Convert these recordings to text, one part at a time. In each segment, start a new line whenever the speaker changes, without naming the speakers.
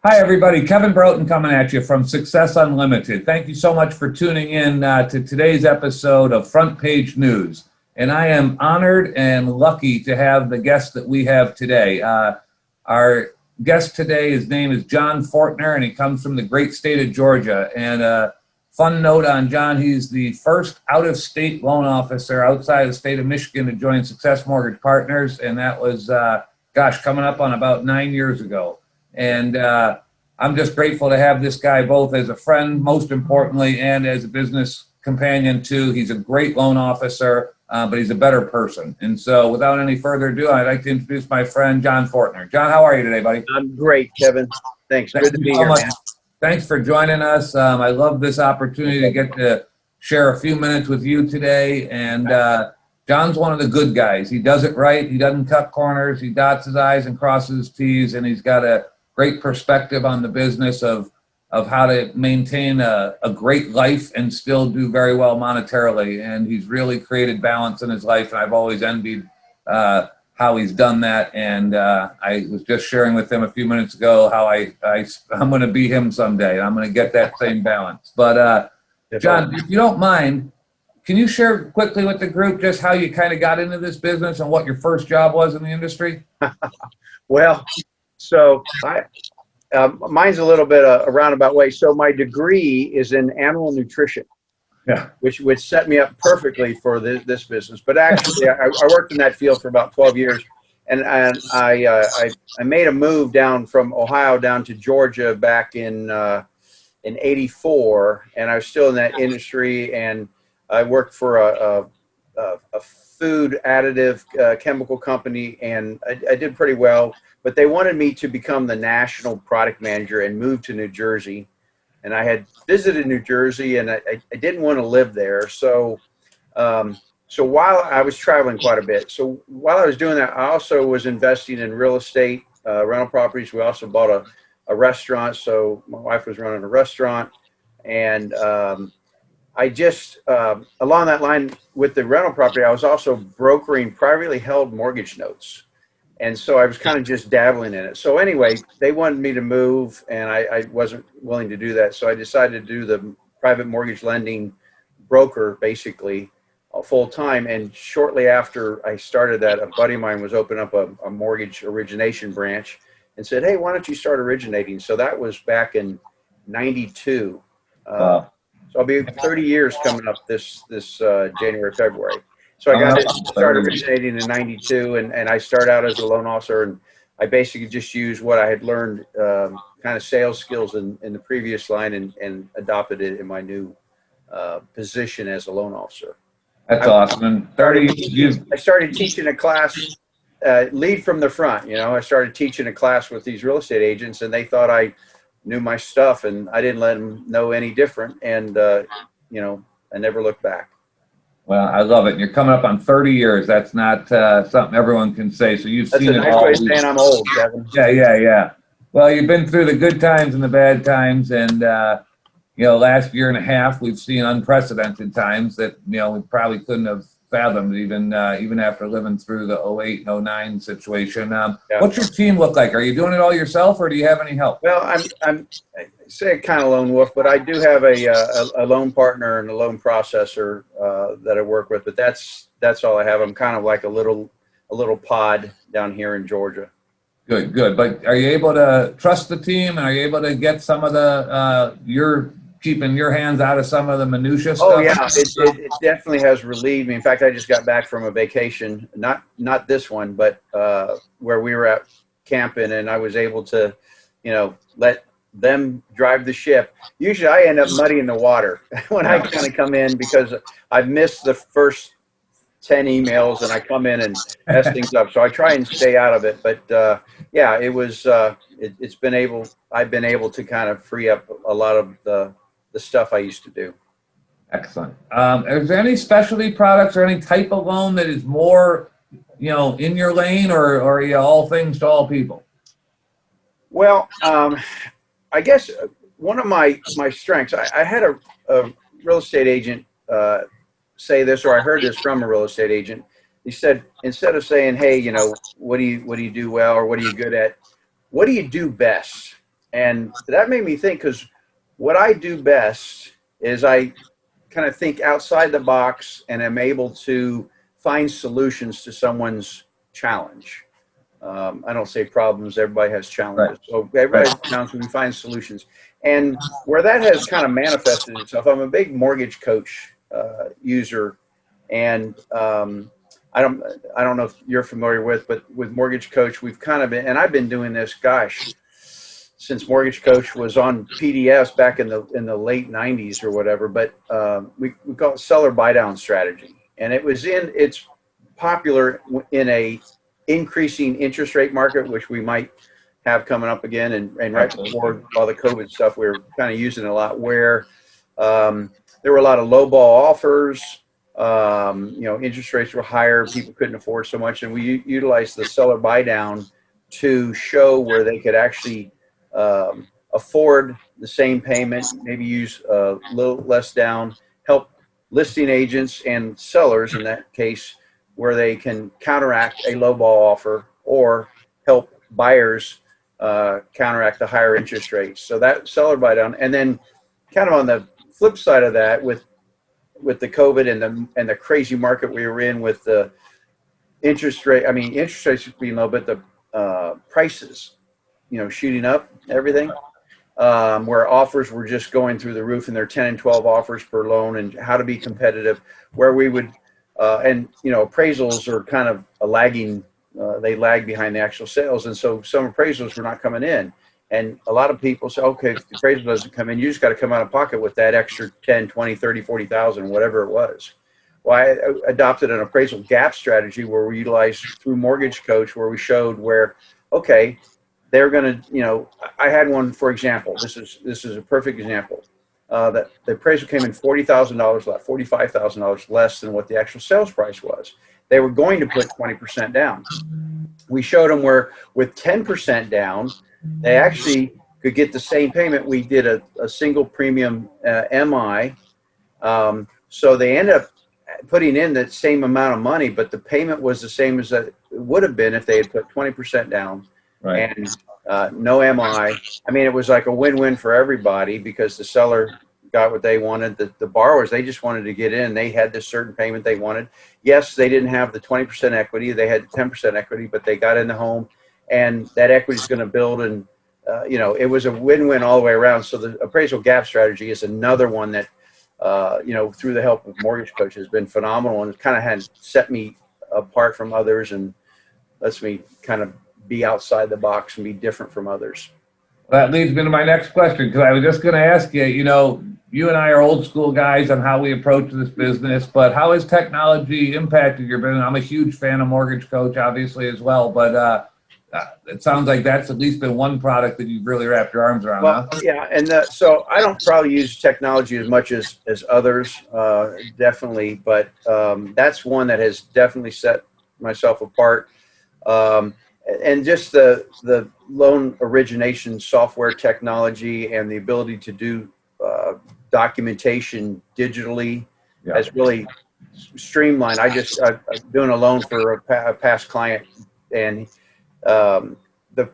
Hi, everybody. Kevin Broughton coming at you from Success Unlimited. Thank you so much for tuning in to today's episode of Front Page News. And I am honored and lucky to have the guest that we have today. Our guest today, his name is John Fortner, and he comes from the great state of Georgia. And a fun note on John, he's the first out-of-state loan officer outside the state of Michigan to join Success Mortgage Partners. And that was, coming up on about 9 years ago. And I'm just grateful to have this guy both as a friend, most importantly, and as a business companion too. He's a great loan officer, but he's a better person. And so without any further ado, I'd like to introduce my friend, John Fortner. John, how are you today, buddy?
I'm great, Kevin. Thanks. Good to be here, man.
Thanks for joining us. I love this opportunity to get to share a few minutes with you today. And John's one of the good guys. He does it right. He doesn't cut corners. He dots his I's and crosses his T's, and he's got a great perspective on the business of how to maintain a great life and still do very well monetarily. And he's really created balance in his life, and I've always envied how he's done that. And I was just sharing with him a few minutes ago how I'm going to be him someday, and I'm going to get that same balance. But John, if you don't mind, can you share quickly with the group just how you kind of got into this business and what your first job was in the industry?
Well, so mine's a little bit a roundabout way. So my degree is in animal nutrition, which set me up perfectly for this business. But actually, I worked in that field for about 12 years, and I made a move down from Ohio down to Georgia back in '84, and I was still in that industry, and I worked for a food additive chemical company, and I did pretty well. But they wanted me to become the national product manager and move to New Jersey. And I had visited New Jersey, and I didn't want to live there. So, so while I was traveling quite a bit, so while I was doing that, I also was investing in real estate, rental properties. We also bought a restaurant. So my wife was running a restaurant, and I just, along that line with the rental property, I was also brokering privately held mortgage notes. And so I was kind of just dabbling in it. So anyway, they wanted me to move, and I wasn't willing to do that. So I decided to do the private mortgage lending broker, basically, full time. And shortly after I started that, a buddy of mine was opening up a mortgage origination branch and said, "Hey, why don't you start originating?" So that was back in '92.
Wow.
So I'll be 30 years coming up this January, February. So I got to start originating in '92, and I started out as a loan officer, and I basically just used what I had learned, kind of sales skills in the previous line, and adopted it in my new position as a loan officer.
That's awesome. And 30 years.
I started teaching a class, lead from the front. You know, I started teaching a class with these real estate agents, and they thought I knew my stuff, and I didn't let them know any different. And you know, I never looked back.
Well, I love it. And you're coming up on 30 years. That's not something everyone can say. So you've seen it all.
That's a nice way of saying I'm old, Kevin.
Yeah. Well, you've been through the good times and the bad times. And, you know, last year and a half, we've seen unprecedented times that, you know, we probably couldn't have fathomed even after living through the '08 and '09 situation. What's your team look like? Are you doing it all yourself, or do you have any help?
Well, I say kind of lone wolf, but I do have a loan partner and a loan processor that I work with, but that's all I have. I'm kind of like a little pod down here in Georgia.
Good. But are you able to trust the team, and are you able to get some of the you're keeping your hands out of some of the minutia stuff?
Oh yeah, it definitely has relieved me. In fact, I just got back from a vacation, not this one, but where we were at camping, and I was able to, you know, let them drive the ship. Usually I end up muddying the water when I kind of come in, because I've missed the first 10 emails and I come in and mess things up. So I try and stay out of it. But yeah, it was, I've been able to kind of free up a lot of the stuff I used to do.
Excellent. Is there any specialty products or any type of loan that is more, you know, in your lane, or are you all things to all people?
Well, I guess one of my strengths, I had a real estate agent say this, or I heard this from a real estate agent. He said, instead of saying, hey, you know, what do you do well, or what are you good at? What do you do best? And that made me think, because what I do best is I kind of think outside the box and am able to find solutions to someone's challenge. I don't say problems, everybody has challenges.
Right.
So everybody has challenges, we find solutions. And where that has kind of manifested itself, I'm a big mortgage coach user. And I don't know if you're familiar with, but with Mortgage Coach, we've kind of been, and I've been doing this, gosh, since Mortgage Coach was on PDFs back in the late 90s or whatever. But we call it seller buy down strategy, and it's popular in a increasing interest rate market, which we might have coming up again. And right before all the COVID stuff, we were kind of using it a lot, where there were a lot of low ball offers. Interest rates were higher, people couldn't afford so much, and we utilized the seller buy down to show where they could actually afford the same payment, maybe use a little less down, help listing agents and sellers in that case, where they can counteract a low ball offer, or help buyers counteract the higher interest rates. So that seller buy down. And then kind of on the flip side of that, with the COVID and the crazy market we were in, with the interest rates being low, but the prices, shooting up, everything, where offers were just going through the roof, and they're 10 and 12 offers per loan, and how to be competitive, where we would, appraisals are kind of a lagging, they lag behind the actual sales. And so some appraisals were not coming in. And a lot of people say, okay, if the appraisal doesn't come in, you just got to come out of pocket with that extra 10, 20, 30, 40,000, whatever it was. Well, I adopted an appraisal gap strategy where we utilized through Mortgage Coach, where we showed where, okay, they're going to, I had one, for example, this is a perfect example, that the appraisal came in $40,000 less, $45,000 less than what the actual sales price was. They were going to put 20% down. We showed them where with 10% down, they actually could get the same payment. We did a single premium MI. So they ended up putting in the same amount of money, but the payment was the same as that it would have been if they had put 20% down. Right. And no MI. I mean, it was like a win-win for everybody, because the seller got what they wanted. The borrowers, they just wanted to get in. They had this certain payment they wanted. Yes, they didn't have the 20% equity. They had 10% equity, but they got in the home, and that equity is going to build. And, it was a win-win all the way around. So the appraisal gap strategy is another one that, through the help of Mortgage Coach, has been phenomenal, and kind of has set me apart from others and lets me kind of be outside the box and be different from others.
That leads me to my next question, because I was just going to ask you, you and I are old school guys on how we approach this business, but how has technology impacted your business? I'm a huge fan of Mortgage Coach, obviously, as well, but it sounds like that's at least been one product that you've really wrapped your arms around.
Well, huh? Yeah, and so I don't probably use technology as much as others, definitely, but that's one that has definitely set myself apart. And just the loan origination software technology and the ability to do documentation digitally has really streamlined. I'm doing a loan for a past client, and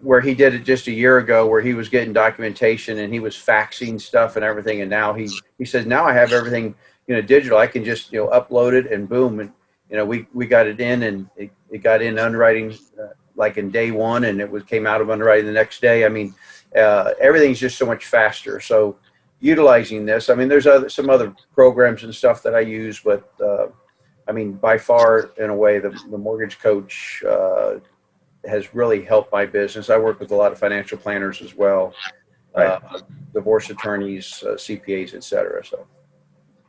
where he did it just a year ago, where he was getting documentation and he was faxing stuff and everything, and now he says, now I have everything digital. I can just upload it, and boom, and we got it in, and it got in underwriting like in day one, and it came out of underwriting the next day. I mean, everything's just so much faster. So utilizing this, I mean, there's some other programs and stuff that I use, but I mean, by far, in a way, the Mortgage Coach has really helped my business. I work with a lot of financial planners as well, right. Divorce attorneys, CPAs, et cetera. So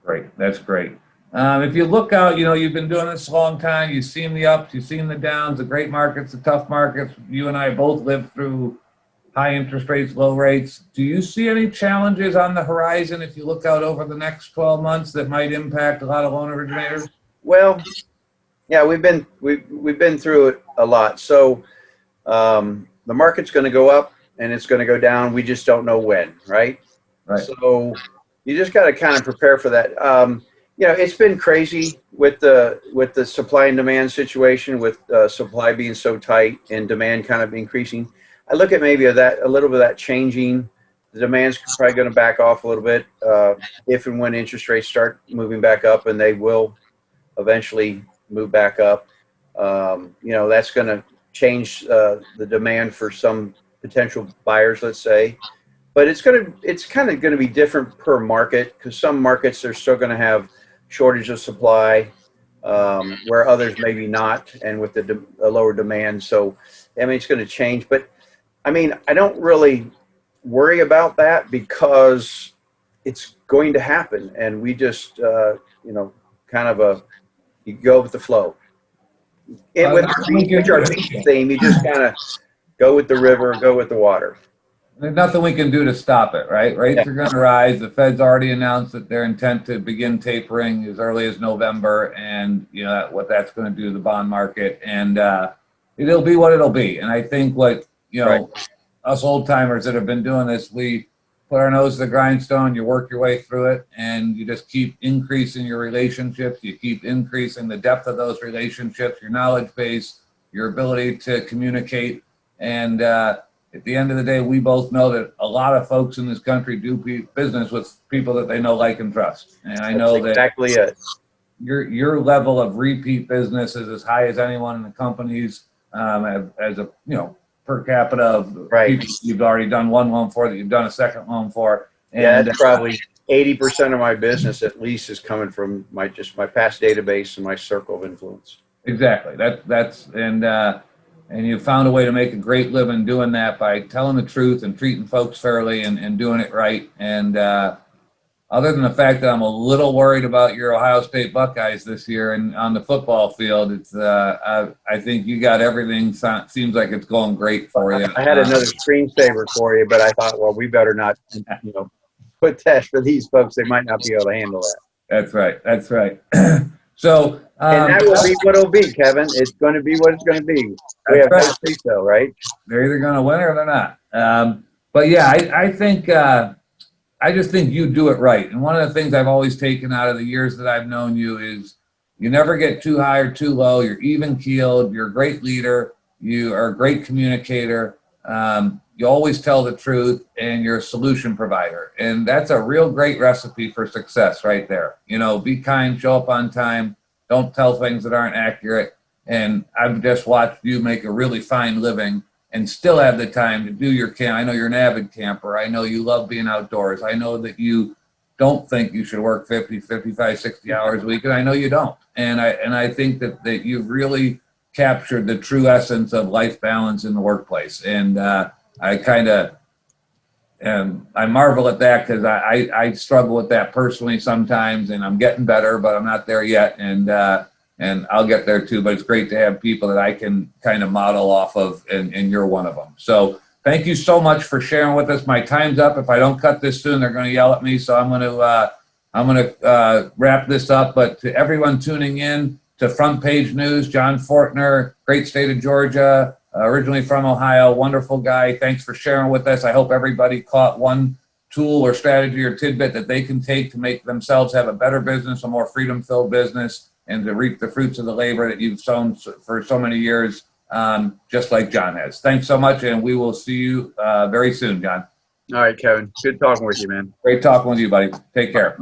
great. That's great. If you look out, you've been doing this a long time. You've seen the ups, you've seen the downs, the great markets, the tough markets. You and I both lived through high interest rates, low rates. Do you see any challenges on the horizon if you look out over the next 12 months that might impact a lot of loan originators?
Well, yeah, we've been through it a lot. So the market's going to go up and it's going to go down. We just don't know when, right? Right. So you just got to kind of prepare for that. It's been crazy with the supply and demand situation, with supply being so tight and demand kind of increasing. I look at maybe a little bit of that changing. The demand's probably going to back off a little bit if and when interest rates start moving back up, and they will eventually move back up. That's going to change the demand for some potential buyers, let's say. But it's kind of going to be different per market, because some markets are still going to have shortage of supply, where others maybe not, and with the lower demand. So, I mean, it's going to change. But I mean, I don't really worry about that, because it's going to happen, and we just kind of you go with the flow. And with our theme, you just kind of go with the river, go with the water.
There's nothing we can do to stop it, right? Rates are going to rise. The Fed's already announced that their intent to begin tapering as early as November, and what that's going to do to the bond market, and it'll be what it'll be. And I think what us old timers that have been doing this, we put our nose to the grindstone. You work your way through it, and you just keep increasing your relationships. You keep increasing the depth of those relationships, your knowledge base, your ability to communicate, and at the end of the day, we both know that a lot of folks in this country do business with people that they know, like, and trust. And I know that
exactly it.
Your level of repeat business is as high as anyone in the companies, as a per capita of people you've already done one loan for, that you've done a second loan for.
And that's probably 80% of my business at least is coming from my past database and my circle of influence.
Exactly. And you found a way to make a great living doing that by telling the truth and treating folks fairly and doing it right. And other than the fact that I'm a little worried about your Ohio State Buckeyes this year and on the football field, it's I think you got everything. Seems like it's going great for you.
I had another screensaver for you, but I thought, well, we better not, put that for these folks. They might not be able to handle that.
That's right. That's right. So,
and that will be what it'll be, Kevin. It's going to be what it's going to be. We have no say so, right?
They're either going to win or they're not. But yeah, I think I just think you do it right. And one of the things I've always taken out of the years that I've known you is you never get too high or too low. You're even keeled. You're a great leader. You are a great communicator. You always tell the truth, and you're a solution provider. And that's a real great recipe for success right there. Be kind, show up on time, don't tell things that aren't accurate. And I've just watched you make a really fine living and still have the time to do your camp. I know you're an avid camper. I know you love being outdoors. I know that you don't think you should work 50, 55, 60 hours a week, and I know you don't. And I think that you've really captured the true essence of life balance in the workplace. And I marvel at that, because I struggle with that personally sometimes, and I'm getting better, but I'm not there yet. And I'll get there too, but it's great to have people that I can kind of model off of, and you're one of them. So thank you so much for sharing with us. My time's up. If I don't cut this soon, they're going to yell at me. So I'm going to wrap this up. But to everyone tuning in to Front Page News, John Fortner, great state of Georgia, originally from Ohio, wonderful guy. Thanks for sharing with us. I hope everybody caught one tool or strategy or tidbit that they can take to make themselves have a better business, a more freedom-filled business, and to reap the fruits of the labor that you've sown for so many years, just like John has. Thanks so much, and we will see you very soon, John.
All right, Kevin. Good talking with you, man.
Great talking with you, buddy. Take care.